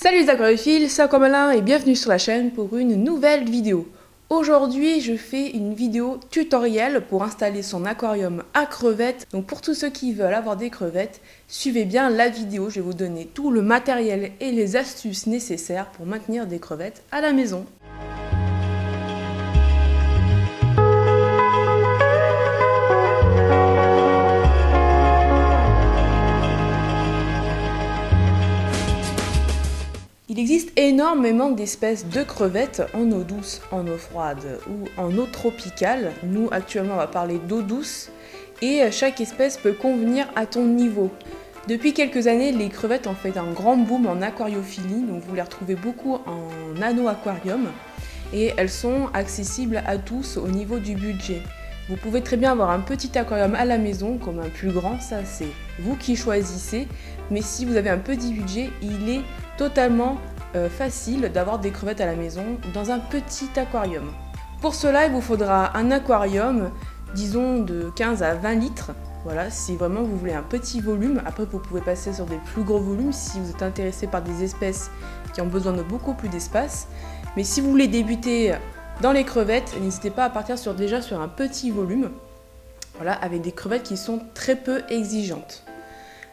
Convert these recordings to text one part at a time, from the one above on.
Salut les aquariophiles, c'est Aquamalin et bienvenue sur la chaîne pour une nouvelle vidéo. Aujourd'hui, je fais une vidéo tutoriel pour installer son aquarium à crevettes. Donc pour tous ceux qui veulent avoir des crevettes, suivez bien la vidéo, je vais vous donner tout le matériel et les astuces nécessaires pour maintenir des crevettes à la maison. Il existe énormément d'espèces de crevettes en eau douce, en eau froide ou en eau tropicale. Nous, actuellement, on va parler d'eau douce et chaque espèce peut convenir à ton niveau. Depuis quelques années, les crevettes ont fait un grand boom en aquariophilie, donc vous les retrouvez beaucoup en nano-aquarium et elles sont accessibles à tous au niveau du budget. Vous pouvez très bien avoir un petit aquarium à la maison comme un plus grand, ça c'est vous qui choisissez, mais si vous avez un petit budget, il est totalement facile d'avoir des crevettes à la maison dans un petit aquarium. Pour cela, il vous faudra un aquarium, disons de 15 à 20 litres. Voilà, si vraiment vous voulez un petit volume. Après, vous pouvez passer sur des plus gros volumes si vous êtes intéressé par des espèces qui ont besoin de beaucoup plus d'espace. Mais si vous voulez débuter dans les crevettes, n'hésitez pas à partir déjà sur un petit volume. Voilà, avec des crevettes qui sont très peu exigeantes.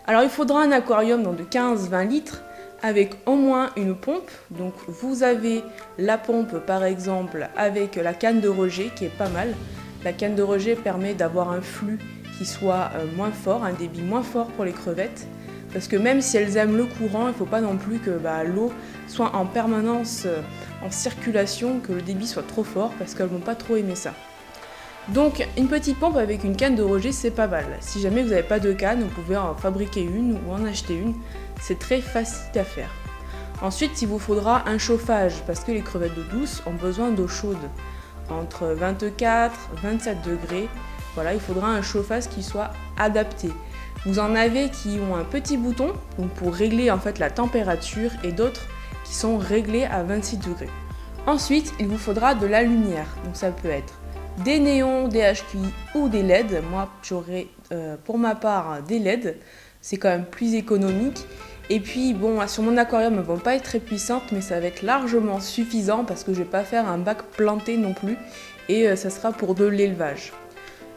Alors, il faudra un aquarium de 15-20 litres avec au moins une pompe. Donc vous avez la pompe par exemple avec la canne de rejet qui est pas mal. La canne de rejet permet d'avoir un flux qui soit moins fort, un débit moins fort pour les crevettes. Parce que même si elles aiment le courant, il ne faut pas non plus que l'eau soit en permanence en circulation, que le débit soit trop fort parce qu'elles ne vont pas trop aimer ça. Donc une petite pompe avec une canne de rejet c'est pas mal. Si jamais vous n'avez pas de canne, vous pouvez en fabriquer une ou en acheter une. C'est très facile à faire. Ensuite, il vous faudra un chauffage parce que les crevettes d'eau douce ont besoin d'eau chaude. Entre 24 et 27 degrés, voilà, il faudra un chauffage qui soit adapté. Vous en avez qui ont un petit bouton donc pour régler en fait la température et d'autres qui sont réglés à 26 degrés. Ensuite, il vous faudra de la lumière. Donc ça peut être des néons, des HQI ou des LED. Moi, j'aurai pour ma part des LED. C'est quand même plus économique. Et puis, bon, sur mon aquarium, elles ne vont pas être très puissantes, mais ça va être largement suffisant parce que je ne vais pas faire un bac planté non plus. Et ça sera pour de l'élevage.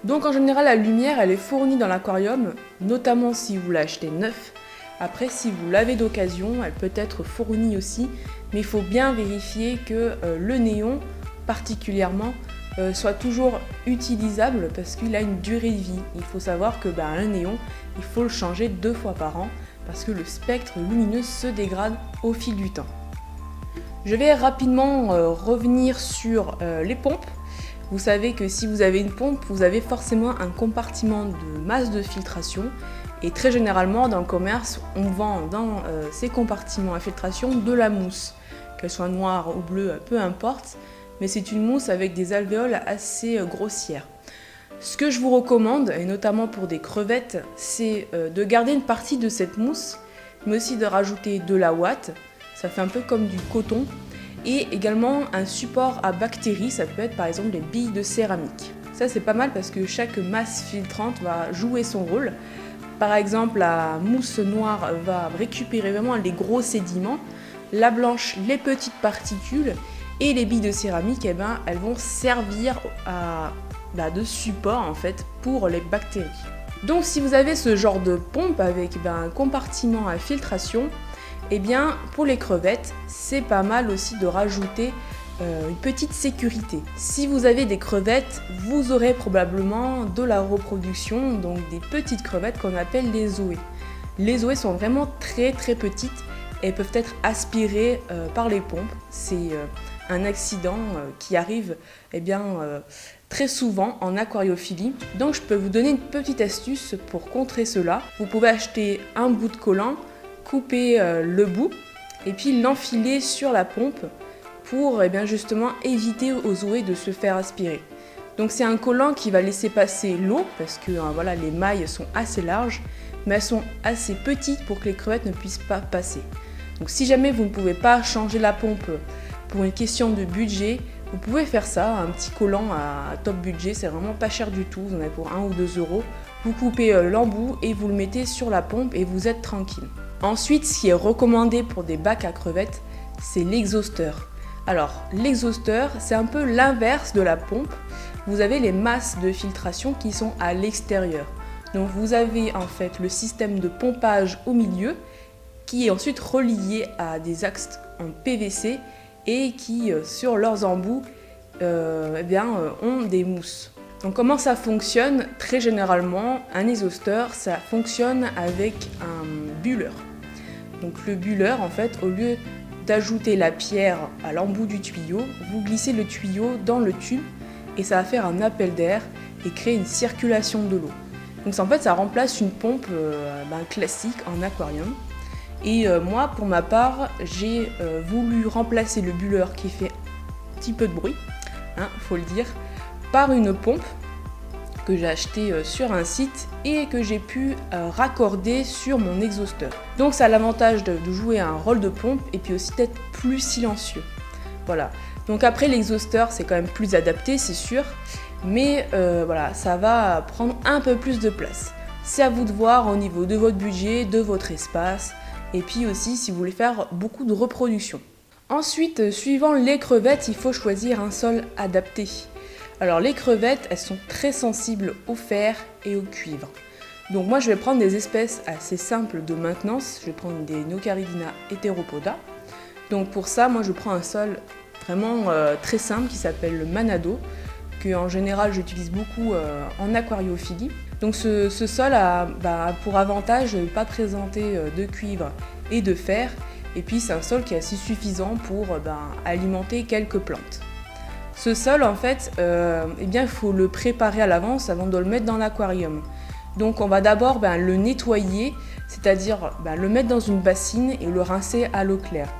Donc, en général, la lumière, elle est fournie dans l'aquarium, notamment si vous l'achetez neuf. Après, si vous l'avez d'occasion, elle peut être fournie aussi. Mais il faut bien vérifier que le néon, particulièrement, soit toujours utilisable parce qu'il a une durée de vie. Il faut savoir que un néon, il faut le changer 2 fois par an parce que le spectre lumineux se dégrade au fil du temps. Je vais rapidement revenir sur les pompes. Vous savez que si vous avez une pompe, vous avez forcément un compartiment de masse de filtration et très généralement dans le commerce, on vend dans ces compartiments à filtration de la mousse, qu'elle soit noire ou bleue, peu importe. Mais c'est une mousse avec des alvéoles assez grossières. Ce que je vous recommande, et notamment pour des crevettes, c'est de garder une partie de cette mousse, mais aussi de rajouter de la ouate, ça fait un peu comme du coton, et également un support à bactéries, ça peut être par exemple des billes de céramique. Ça c'est pas mal parce que chaque masse filtrante va jouer son rôle. Par exemple, la mousse noire va récupérer vraiment les gros sédiments, la blanche les petites particules, et les billes de céramique, elles vont servir de support en fait pour les bactéries. Donc si vous avez ce genre de pompe avec un compartiment à filtration, pour les crevettes, c'est pas mal aussi de rajouter une petite sécurité. Si vous avez des crevettes, vous aurez probablement de la reproduction, donc des petites crevettes qu'on appelle les zoées. Les zoées sont vraiment très très petites et peuvent être aspirées par les pompes. C'est un accident qui arrive très souvent en aquariophilie. Donc je peux vous donner une petite astuce pour contrer cela. Vous pouvez acheter un bout de collant, couper le bout et puis l'enfiler sur la pompe pour justement éviter aux zoées de se faire aspirer. Donc c'est un collant qui va laisser passer l'eau parce que les mailles sont assez larges mais elles sont assez petites pour que les crevettes ne puissent pas passer. Donc si jamais vous ne pouvez pas changer la pompe pour une question de budget, vous pouvez faire ça, un petit collant à top budget, c'est vraiment pas cher du tout, vous en avez pour 1 ou 2 euros. Vous coupez l'embout et vous le mettez sur la pompe et vous êtes tranquille. Ensuite, ce qui est recommandé pour des bacs à crevettes, c'est l'exhausteur. Alors, l'exhausteur, c'est un peu l'inverse de la pompe. Vous avez les masses de filtration qui sont à l'extérieur. Donc vous avez en fait le système de pompage au milieu qui est ensuite relié à des axes en PVC et qui, sur leurs embouts, ont des mousses. Donc comment ça fonctionne? Très généralement, un exhausteur, ça fonctionne avec un bulleur. Donc le bulleur, en fait, au lieu d'ajouter la pierre à l'embout du tuyau, vous glissez le tuyau dans le tube et ça va faire un appel d'air et créer une circulation de l'eau. Donc en fait, ça remplace une pompe classique en aquarium. Et moi, pour ma part, j'ai voulu remplacer le bulleur qui fait un petit peu de bruit, faut le dire, par une pompe que j'ai achetée sur un site et que j'ai pu raccorder sur mon exhausteur. Donc ça a l'avantage de jouer un rôle de pompe et puis aussi d'être plus silencieux. Voilà. Donc après l'exhausteur, c'est quand même plus adapté, c'est sûr, mais voilà, ça va prendre un peu plus de place. C'est à vous de voir au niveau de votre budget, de votre espace, et puis aussi si vous voulez faire beaucoup de reproduction. Ensuite, suivant les crevettes, il faut choisir un sol adapté. Alors les crevettes, elles sont très sensibles au fer et au cuivre. Donc moi je vais prendre des espèces assez simples de maintenance, je vais prendre des Nocaridina heteropoda. Donc pour ça, moi je prends un sol vraiment très simple qui s'appelle le Manado, que en général j'utilise beaucoup en aquariophilie. Donc ce sol a pour avantage de ne pas présenter de cuivre et de fer, et puis c'est un sol qui est assez suffisant pour alimenter quelques plantes. Ce sol, en fait, il faut le préparer à l'avance avant de le mettre dans l'aquarium. Donc on va d'abord le nettoyer, c'est-à-dire le mettre dans une bassine et le rincer à l'eau claire.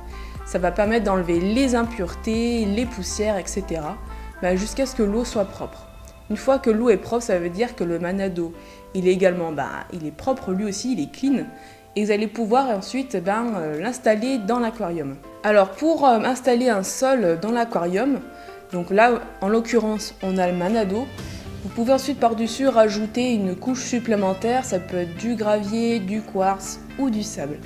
Ça va permettre d'enlever les impuretés, les poussières, etc. Jusqu'à ce que l'eau soit propre. Une fois que l'eau est propre, ça veut dire que le Manado, il est également il est propre lui aussi, il est clean. Et vous allez pouvoir ensuite l'installer dans l'aquarium. Alors pour installer un sol dans l'aquarium, donc là, en l'occurrence, on a le Manado. Vous pouvez ensuite par-dessus rajouter une couche supplémentaire, ça peut être du gravier, du quartz ou du sable.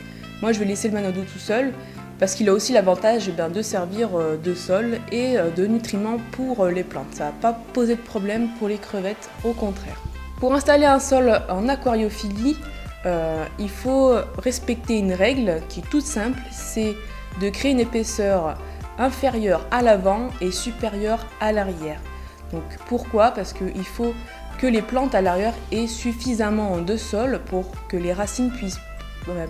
Moi, je vais laisser le Manado tout seul parce qu'il a aussi l'avantage de servir de sol et de nutriments pour les plantes. Ça ne va pas poser de problème pour les crevettes, au contraire. Pour installer un sol en aquariophilie, il faut respecter une règle qui est toute simple, c'est de créer une épaisseur inférieure à l'avant et supérieure à l'arrière. Donc pourquoi? Parce qu'il faut que les plantes à l'arrière aient suffisamment de sol pour que les racines puissent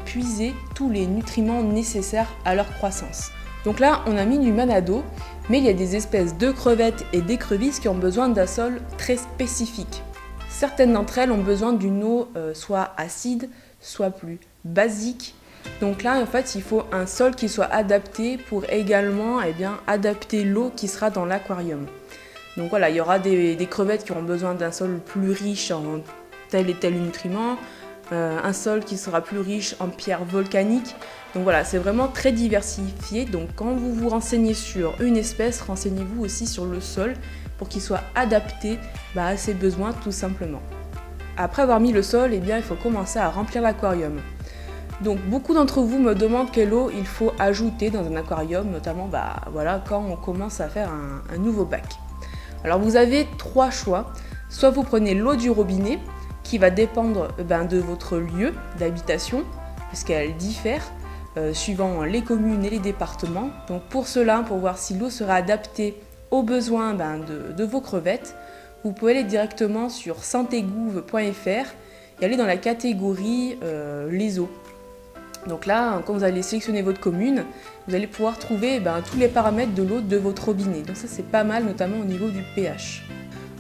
puiser tous les nutriments nécessaires à leur croissance. Donc là, on a mis du Manado, mais il y a des espèces de crevettes et d'écrevisses qui ont besoin d'un sol très spécifique. Certaines d'entre elles ont besoin d'une eau soit acide, soit plus basique. Donc là, en fait, il faut un sol qui soit adapté pour également adapter l'eau qui sera dans l'aquarium. Donc voilà, il y aura des crevettes qui auront besoin d'un sol plus riche en tel et tel nutriment, un sol qui sera plus riche en pierres volcaniques. Donc voilà, c'est vraiment très diversifié. Donc quand vous vous renseignez sur une espèce, renseignez-vous aussi sur le sol pour qu'il soit adapté à ses besoins tout simplement. Après avoir mis le sol, il faut commencer à remplir l'aquarium. Donc beaucoup d'entre vous me demandent quelle eau il faut ajouter dans un aquarium, notamment quand on commence à faire un nouveau bac. Alors vous avez trois choix. Soit vous prenez l'eau du robinet, qui va dépendre de votre lieu d'habitation, puisqu'elle diffère suivant les communes et les départements. Donc pour cela, pour voir si l'eau sera adaptée aux besoins de vos crevettes, vous pouvez aller directement sur santegouv.fr et aller dans la catégorie les eaux. Donc là, quand vous allez sélectionner votre commune, vous allez pouvoir trouver tous les paramètres de l'eau de votre robinet. Donc ça, c'est pas mal, notamment au niveau du pH.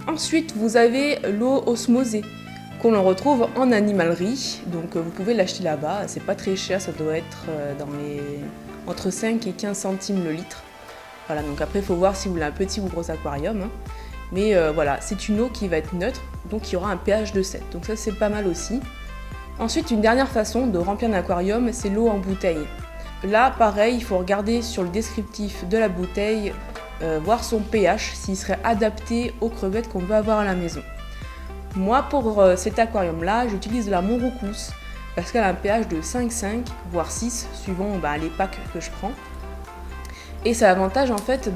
Ensuite, vous avez l'eau osmosée, qu'on retrouve en animalerie. Donc vous pouvez l'acheter là-bas. C'est pas très cher, ça doit être entre 5 et 15 centimes le litre. Voilà, donc après, il faut voir si vous voulez un petit ou gros aquarium. Mais voilà, c'est une eau qui va être neutre, donc il y aura un pH de 7. Donc ça, c'est pas mal aussi. Ensuite, une dernière façon de remplir un aquarium, c'est l'eau en bouteille. Là, pareil, il faut regarder sur le descriptif de la bouteille, voir son pH, s'il serait adapté aux crevettes qu'on veut avoir à la maison. Moi, pour cet aquarium-là, j'utilise de la Monroucous. parce qu'elle a un pH de 5,5 voire 6 suivant les packs que je prends. Et ça a l'avantage en fait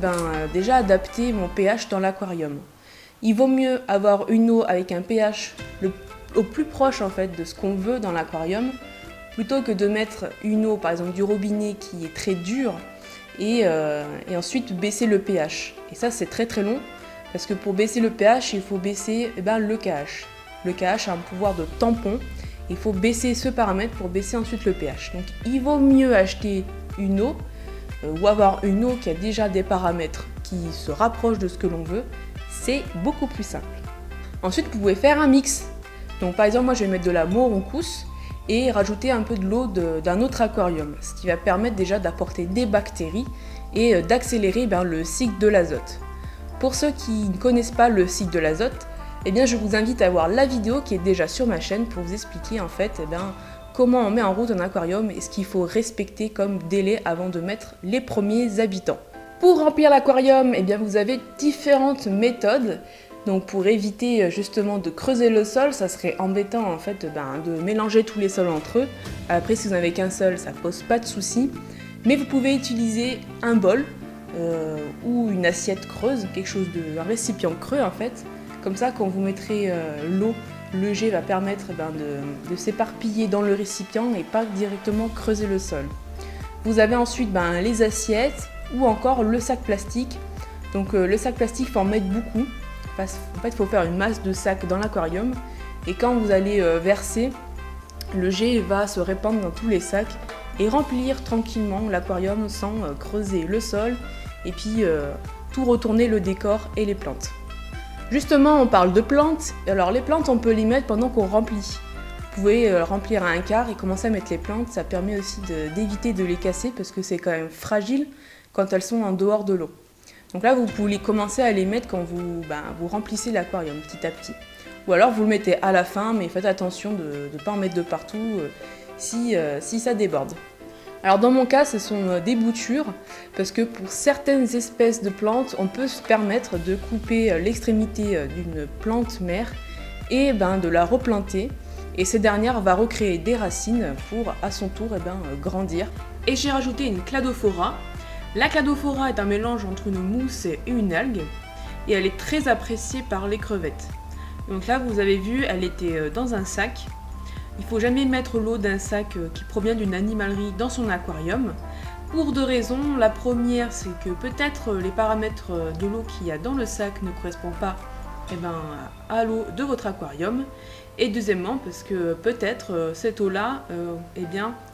déjà adapter mon pH dans l'aquarium. Il vaut mieux avoir une eau avec un pH au plus proche en fait de ce qu'on veut dans l'aquarium, plutôt que de mettre une eau par exemple du robinet qui est très dure et ensuite baisser le pH. Et ça c'est très long, parce que pour baisser le pH, il faut baisser le KH. Le KH a un pouvoir de tampon, il faut baisser ce paramètre pour baisser ensuite le pH. Donc il vaut mieux acheter une eau ou avoir une eau qui a déjà des paramètres qui se rapprochent de ce que l'on veut, c'est beaucoup plus simple. Ensuite vous pouvez faire un mix. Donc par exemple moi je vais mettre de la Moronchus et rajouter un peu de l'eau d'un autre aquarium, ce qui va permettre déjà d'apporter des bactéries et d'accélérer le cycle de l'azote. Pour ceux qui ne connaissent pas le cycle de l'azote, je vous invite à voir la vidéo qui est déjà sur ma chaîne pour vous expliquer en fait comment on met en route un aquarium et ce qu'il faut respecter comme délai avant de mettre les premiers habitants. Pour remplir l'aquarium, vous avez différentes méthodes. Donc pour éviter justement de creuser le sol, ça serait embêtant en fait de mélanger tous les sols entre eux. Après si vous n'en avez qu'un seul, ça pose pas de souci. Mais vous pouvez utiliser un bol ou une assiette creuse, un récipient creux en fait. Comme ça quand vous mettrez l'eau, le jet va permettre de s'éparpiller dans le récipient et pas directement creuser le sol. Vous avez ensuite les assiettes ou encore le sac plastique. Donc le sac plastique, il faut en mettre beaucoup. En fait, il faut faire une masse de sacs dans l'aquarium et quand vous allez verser, le jet va se répandre dans tous les sacs et remplir tranquillement l'aquarium sans creuser le sol et puis tout retourner le décor et les plantes. Justement, on parle de plantes. Alors les plantes, on peut les mettre pendant qu'on remplit. Vous pouvez remplir à un quart et commencer à mettre les plantes. Ça permet aussi d'éviter de les casser parce que c'est quand même fragile quand elles sont en dehors de l'eau. Donc là, vous pouvez commencer à les mettre quand vous remplissez l'aquarium petit à petit. Ou alors vous le mettez à la fin, mais faites attention de ne pas en mettre de partout si ça déborde. Alors dans mon cas, ce sont des boutures, parce que pour certaines espèces de plantes, on peut se permettre de couper l'extrémité d'une plante mère et de la replanter. Et cette dernière va recréer des racines pour à son tour grandir. Et j'ai rajouté une cladophora. La cladophora est un mélange entre une mousse et une algue, et elle est très appréciée par les crevettes. Donc là, vous avez vu, elle était dans un sac. Il ne faut jamais mettre l'eau d'un sac qui provient d'une animalerie dans son aquarium, pour deux raisons. La première, c'est que peut-être les paramètres de l'eau qu'il y a dans le sac ne correspondent pas à l'eau de votre aquarium. Et deuxièmement, parce que peut-être cette eau-là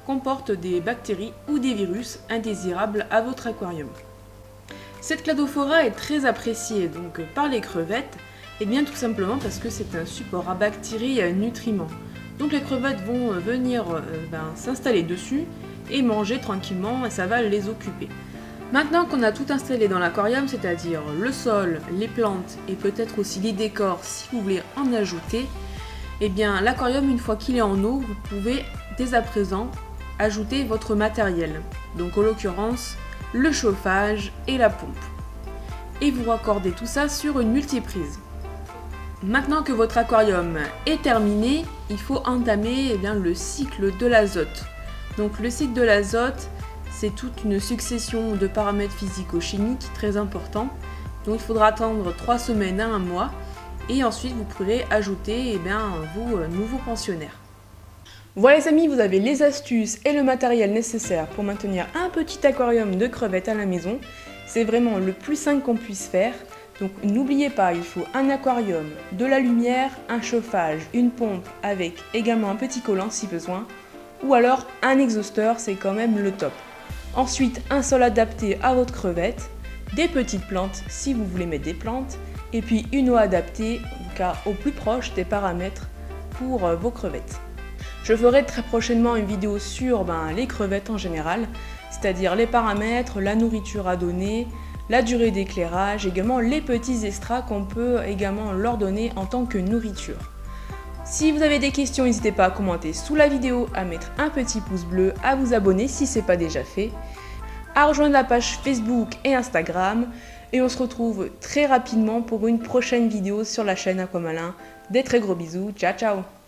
comporte des bactéries ou des virus indésirables à votre aquarium. Cette cladophora est très appréciée par les crevettes, tout simplement parce que c'est un support à bactéries et à nutriments. Donc les crevettes vont venir s'installer dessus et manger tranquillement et ça va les occuper. Maintenant qu'on a tout installé dans l'aquarium, c'est-à-dire le sol, les plantes et peut-être aussi les décors si vous voulez en ajouter, l'aquarium, une fois qu'il est en eau, vous pouvez dès à présent ajouter votre matériel. Donc en l'occurrence, le chauffage et la pompe. Et vous raccordez tout ça sur une multiprise. Maintenant que votre aquarium est terminé, il faut entamer le cycle de l'azote. Donc le cycle de l'azote, c'est toute une succession de paramètres physico-chimiques très importants. Donc il faudra attendre 3 semaines à 1 mois. Et ensuite, vous pourrez ajouter vos nouveaux pensionnaires. Voilà les amis, vous avez les astuces et le matériel nécessaire pour maintenir un petit aquarium de crevettes à la maison. C'est vraiment le plus simple qu'on puisse faire. Donc n'oubliez pas, il faut un aquarium, de la lumière, un chauffage, une pompe avec également un petit collant si besoin. Ou alors un exhausteur, c'est quand même le top. Ensuite, un sol adapté à votre crevette, des petites plantes si vous voulez mettre des plantes. Et puis une eau adaptée au plus proche des paramètres pour vos crevettes. Je ferai très prochainement une vidéo sur les crevettes en général, c'est-à-dire les paramètres, la nourriture à donner, la durée d'éclairage, également les petits extras qu'on peut également leur donner en tant que nourriture. Si vous avez des questions, n'hésitez pas à commenter sous la vidéo, à mettre un petit pouce bleu, à vous abonner si ce n'est pas déjà fait, à rejoindre la page Facebook et Instagram. Et on se retrouve très rapidement pour une prochaine vidéo sur la chaîne Aquamalin. Des très gros bisous, ciao ciao!